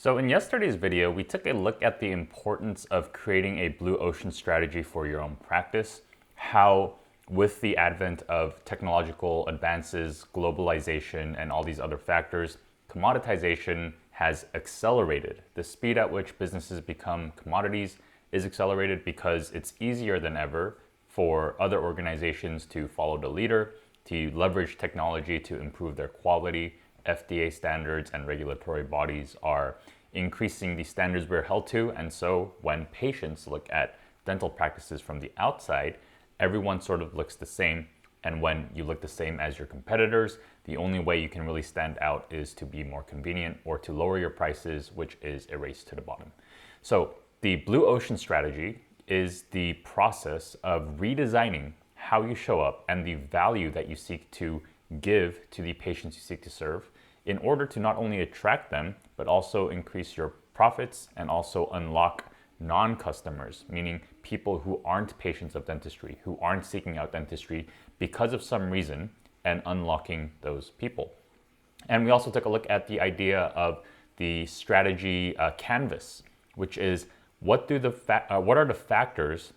So in yesterday's video, we took a look at the importance of creating a blue ocean strategy for your own practice, how with the advent of technological advances, globalization, and all these other factors, commoditization has accelerated. The speed at which businesses become commodities is accelerated because it's easier than ever for other organizations to follow the leader, to leverage technology to improve their quality. FDA standards and regulatory bodies are increasing the standards we're held to. And so when patients look at dental practices from the outside, everyone sort of looks the same. And when you look the same as your competitors, the only way you can really stand out is to be more convenient or to lower your prices, which is a race to the bottom. So the blue ocean strategy is the process of redesigning how you show up and the value that you seek to give to the patients you seek to serve in order to not only attract them, but also increase your profits and also unlock non-customers, meaning people who aren't patients of dentistry, who aren't seeking out dentistry because of some reason, and unlocking those people. And we also took a look at the idea of the strategy canvas, which is what are the factors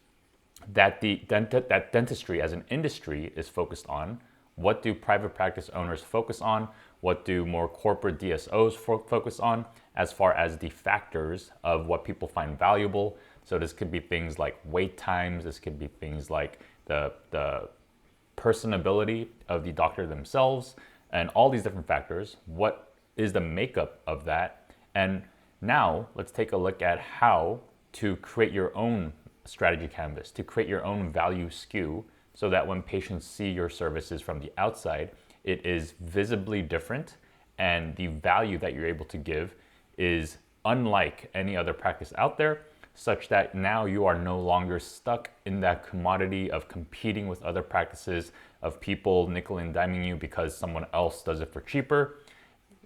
that that dentistry as an industry is focused on? What do private practice owners focus on? What do more corporate DSOs focus on as far as the factors of what people find valuable? So this could be things like wait times. This could be things like the personability of the doctor themselves and all these different factors. What is the makeup of that? And now let's take a look at how to create your own strategy canvas, to create your own value skew, so that when patients see your services from the outside, it is visibly different and the value that you're able to give is unlike any other practice out there, such that now you are no longer stuck in that commodity of competing with other practices, of people nickel and diming you because someone else does it for cheaper.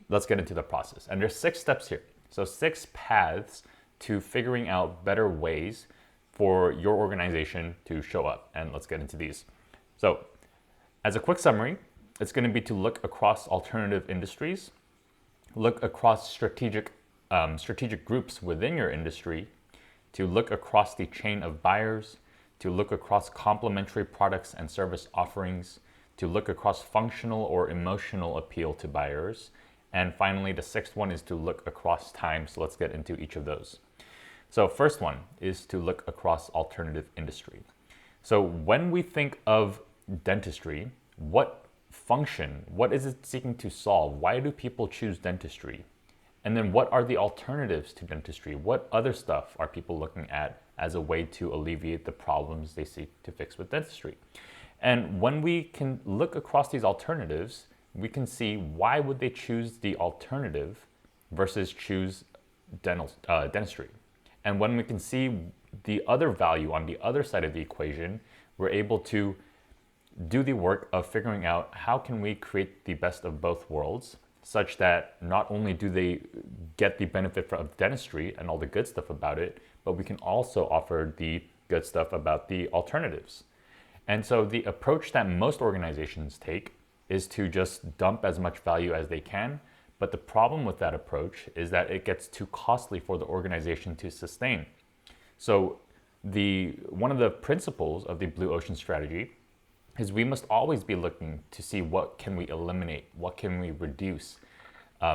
Let's get into the process. And there's 6 steps here. So 6 paths to figuring out better ways for your organization to show up. And let's get into these. So as a quick summary, it's going to be to look across alternative industries, look across strategic groups within your industry, to look across the chain of buyers, to look across complementary products and service offerings, to look across functional or emotional appeal to buyers. And finally, the 6th one is to look across time. So let's get into each of those. So first one is to look across alternative industry. So when we think of dentistry, what function, what is it seeking to solve? Why do people choose dentistry? And then what are the alternatives to dentistry? What other stuff are people looking at as a way to alleviate the problems they seek to fix with dentistry? And when we can look across these alternatives, we can see why would they choose the alternative versus choose dentistry. And when we can see the other value on the other side of the equation, we're able to do the work of figuring out how can we create the best of both worlds, such that not only do they get the benefit of dentistry and all the good stuff about it, but we can also offer the good stuff about the alternatives. And so the approach that most organizations take is to just dump as much value as they can. But the problem with that approach is that it gets too costly for the organization to sustain. So one of the principles of the blue ocean strategy is we must always be looking to see what can we eliminate, what can we reduce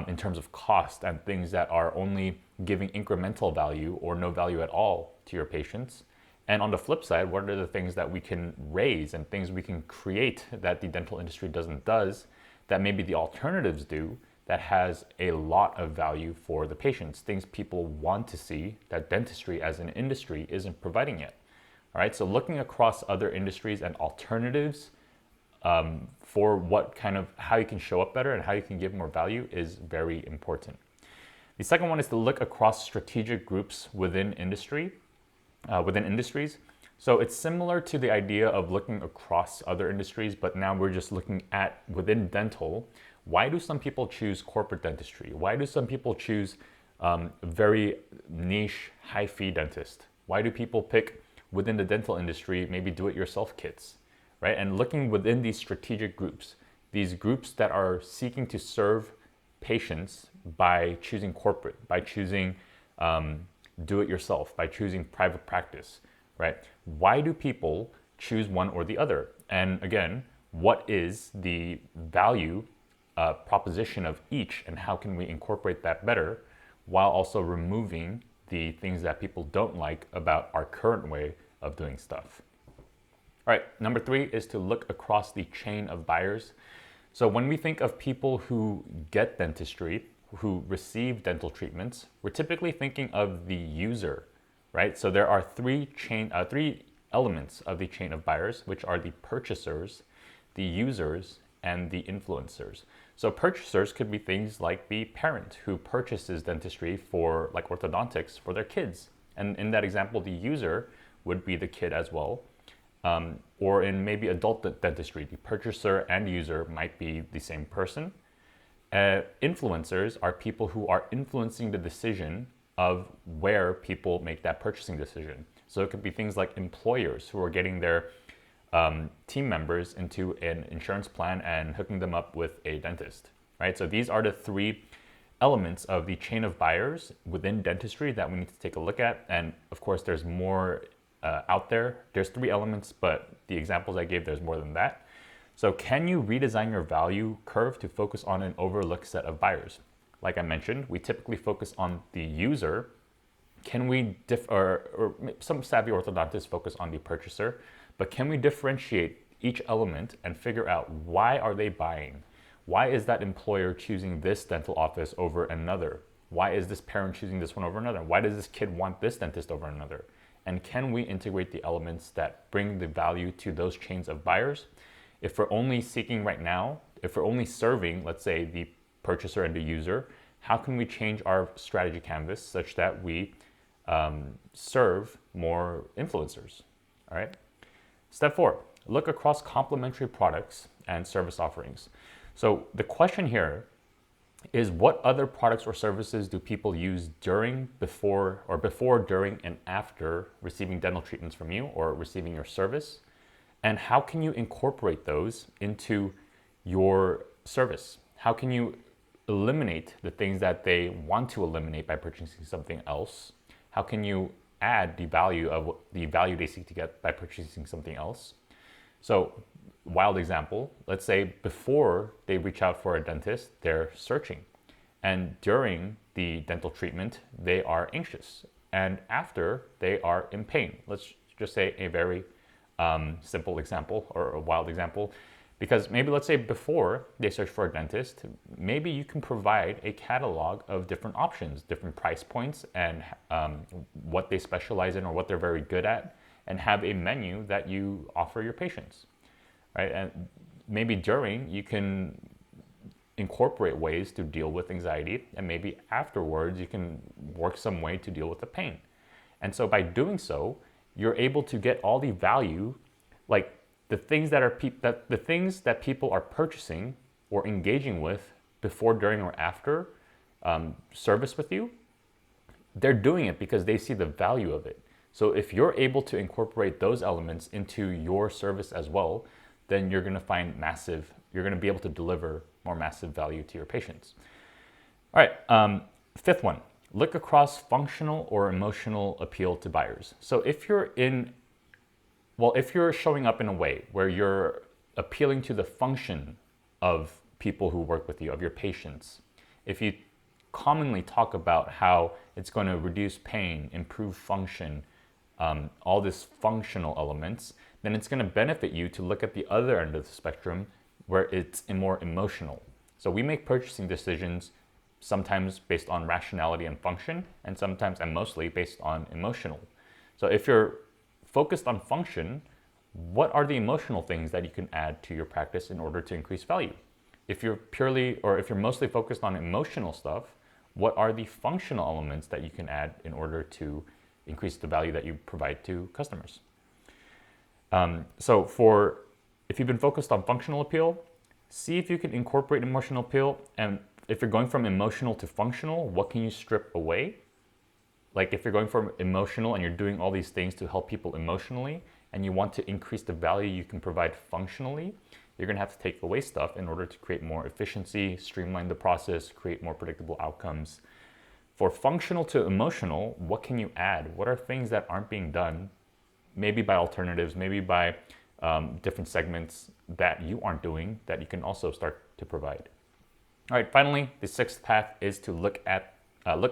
in terms of cost and things that are only giving incremental value or no value at all to your patients. And on the flip side, what are the things that we can raise and things we can create that the dental industry does that maybe the alternatives do, that has a lot of value for the patients, things people want to see that dentistry as an industry isn't providing yet. All right, so looking across other industries and alternatives for how you can show up better and how you can give more value is very important. The second one is to look across strategic groups within industries. So it's similar to the idea of looking across other industries, but now we're just looking at within dental. Why do some people choose corporate dentistry? Why do some people choose very niche, high-fee dentist? Why do people pick within the dental industry maybe do-it-yourself kits, right? And looking within these strategic groups, these groups that are seeking to serve patients by choosing corporate, by choosing do it yourself, by choosing private practice, right? Why do people choose one or the other? And again, what is the value proposition of each, and how can we incorporate that better while also removing the things that people don't like about our current way of doing stuff? All right, number 3 is to look across the chain of buyers. So when we think of people who get dentistry, who receive dental treatments, we're typically thinking of the user, right? So there are three elements of the chain of buyers, which are the purchasers, the users, and the influencers. So purchasers could be things like the parent who purchases dentistry for, like orthodontics, for their kids. And in that example, the user would be the kid as well. Or in maybe adult dentistry, the purchaser and user might be the same person. Influencers are people who are influencing the decision of where people make that purchasing decision. So it could be things like employers who are getting their team members into an insurance plan and hooking them up with a dentist, right? So these are the 3 elements of the chain of buyers within dentistry that we need to take a look at. And of course, there's more out there. There's 3 elements, but the examples I gave, there's more than that. So can you redesign your value curve to focus on an overlooked set of buyers? Like I mentioned, we typically focus on the user. Can we or some savvy orthodontists focus on the purchaser, but can we differentiate each element and figure out why are they buying? Why is that employer choosing this dental office over another? Why is this parent choosing this one over another? Why does this kid want this dentist over another? And can we integrate the elements that bring the value to those chains of buyers? If we're only seeking right now, if we're only serving, let's say, the purchaser and the user, how can we change our strategy canvas such that we serve more influencers? All right. Step 4, look across complementary products and service offerings. So the question here is, what other products or services do people use during, before, during, and after receiving dental treatments from you or receiving your service? And how can you incorporate those into your service? How can you eliminate the things that they want to eliminate by purchasing something else? How can you add the value they seek to get by purchasing something else? So, wild example, let's say before they reach out for a dentist, they're searching. And during the dental treatment, they are anxious. And after, they are in pain. Let's just say a very simple example or a wild example. Because maybe let's say before they search for a dentist, maybe you can provide a catalog of different options, different price points, and what they specialize in or what they're very good at, and have a menu that you offer your patients, right? And maybe during, you can incorporate ways to deal with anxiety, and maybe afterwards you can work some way to deal with the pain. And so by doing so, you're able to get all the value, like the things that people are purchasing or engaging with before, during, or after service with you. They're doing it because they see the value of it. So if you're able to incorporate those elements into your service as well, then you're going to be able to deliver more massive value to your patients. All right, 5th one, look across functional or emotional appeal to buyers. So if you're showing up in a way where you're appealing to the function of people who work with you, of your patients, if you commonly talk about how it's going to reduce pain, improve function, all these functional elements, then it's going to benefit you to look at the other end of the spectrum where it's more emotional. So we make purchasing decisions sometimes based on rationality and function, and sometimes and mostly based on emotional. So if you're focused on function, what are the emotional things that you can add to your practice in order to increase value? If you're mostly focused on emotional stuff, what are the functional elements that you can add in order to increase the value that you provide to customers? If you've been focused on functional appeal, see if you can incorporate emotional appeal. And if you're going from emotional to functional, what can you strip away? Like if you're going from emotional and you're doing all these things to help people emotionally, and you want to increase the value you can provide functionally, you're gonna have to take away stuff in order to create more efficiency, streamline the process, create more predictable outcomes. For functional to emotional, what can you add? What are things that aren't being done? Maybe by alternatives, maybe by different segments that you aren't doing that you can also start to provide. All right, finally, the sixth path is to look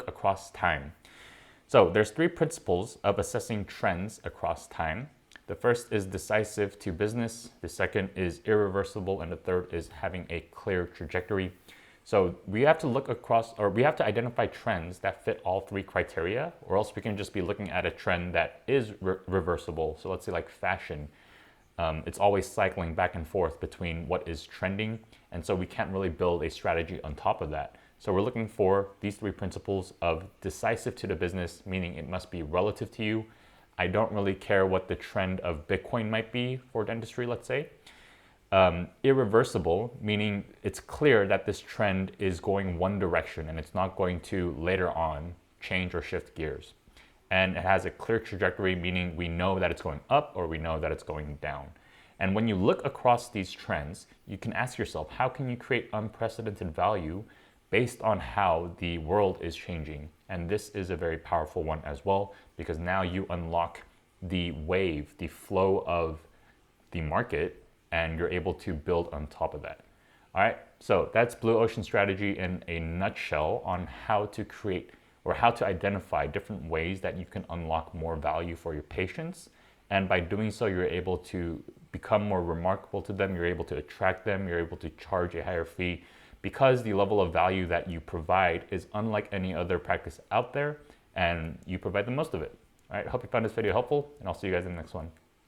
across time. So there's 3 principles of assessing trends across time. The first is decisive to business, the second is irreversible, and the third is having a clear trajectory. So we have to look across, or we have to identify trends that fit all 3 criteria, or else we can just be looking at a trend that is reversible. So let's say like fashion. It's always cycling back and forth between what is trending, and so we can't really build a strategy on top of that. So we're looking for these 3 principles of decisive to the business, meaning it must be relative to you. I don't really care what the trend of Bitcoin might be for dentistry, let's say. Irreversible, meaning it's clear that this trend is going one direction and it's not going to later on change or shift gears. And it has a clear trajectory, meaning we know that it's going up or we know that it's going down. And when you look across these trends, you can ask yourself, how can you create unprecedented value based on how the world is changing? And this is a very powerful one as well, because now you unlock the wave, the flow of the market, and you're able to build on top of that. All right, so that's Blue Ocean Strategy in a nutshell on how to create or how to identify different ways that you can unlock more value for your patients. And by doing so, you're able to become more remarkable to them, you're able to attract them, you're able to charge a higher fee because the level of value that you provide is unlike any other practice out there, and you provide the most of it. All right, I hope you found this video helpful, and I'll see you guys in the next one.